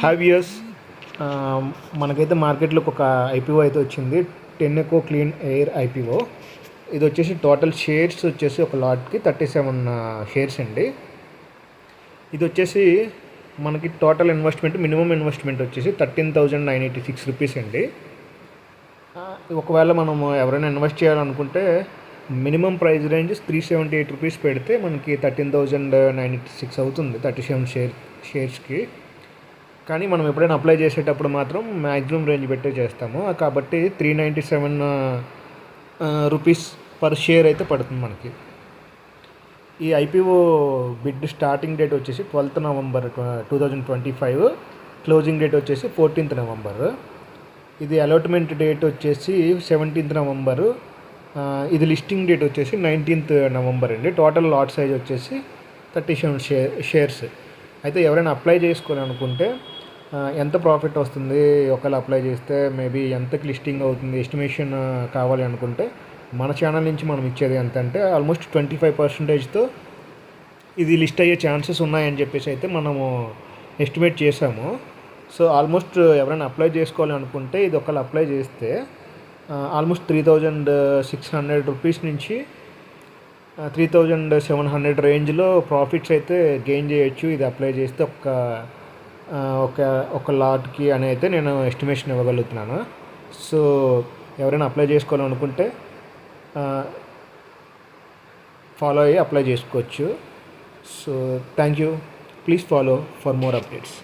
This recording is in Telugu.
హావ్ ఇయర్స్ మనకైతే మార్కెట్లోకి ఒక ఐపీఓ అయితే వచ్చింది. టెన్నెకో క్లీన్ ఎయిర్ ఐపీఓ. ఇది వచ్చేసి టోటల్ షేర్స్ వచ్చేసి ఒక లాట్కి 37 షేర్స్ అండి. ఇది వచ్చేసి మనకి టోటల్ ఇన్వెస్ట్మెంట్ మినిమం ఇన్వెస్ట్మెంట్ వచ్చేసి 13,986 రూపీస్ అండి. ఒకవేళ మనము ఎవరైనా ఇన్వెస్ట్ చేయాలనుకుంటే మినిమం ప్రైస్ రేంజ్ 378 రూపీస్ పెడితే మనకి 13,986 అవుతుంది 37 షేర్స్కి. కానీ మనం ఎప్పుడైనా అప్లై చేసేటప్పుడు మాత్రం మ్యాక్సిమం రేంజ్ పెట్టే చేస్తాము. కాబట్టి 397 రూపీస్ పర్ షేర్ అయితే పడుతుంది మనకి. ఈ ఐపీఓ బిడ్ స్టార్టింగ్ డేట్ వచ్చేసి 12th నవంబర్ 2025, క్లోజింగ్ డేట్ వచ్చేసి 14th నవంబర్. ఇది అలాట్మెంట్ డేట్ వచ్చేసి 17th నవంబర్. ఇది లిస్టింగ్ డేట్ వచ్చేసి 19th నవంబర్ అండి. టోటల్ లాట్ సైజ్ వచ్చేసి 37 షేర్స్. అయితే ఎవరైనా అప్లై చేసుకోవాలనుకుంటే ఎంత ప్రాఫిట్ వస్తుంది, ఒకవేళ అప్లై చేస్తే మేబీ ఎంతకి లిస్టింగ్ అవుతుంది, ఎస్టిమేషన్ కావాలి అనుకుంటే మన ఛానల్ నుంచి మనం ఇచ్చేది ఎంత అంటే ఆల్మోస్ట్ 25%తో ఇది లిస్ట్ అయ్యే ఛాన్సెస్ ఉన్నాయని చెప్పేసి అయితే మనము ఎస్టిమేట్ చేసాము. సో ఆల్మోస్ట్ ఎవరైనా అప్లై చేసుకోవాలి అనుకుంటే ఇది ఒకవేళ అప్లై చేస్తే ఆల్మోస్ట్ 3,600 రూపీస్ నుంచి 3,700 రేంజ్లో ప్రాఫిట్స్ అయితే గెయిన్ చేయొచ్చు ఇది అప్లై చేస్తే ఒక లాట్కి అని అయితే నేను ఎస్టిమేషన్ ఇవ్వగలుగుతున్నాను. సో ఎవరైనా అప్లై చేసుకోవాలనుకుంటే ఫాలో అయ్యి అప్లై చేసుకోవచ్చు. So thank you. Please follow for more updates.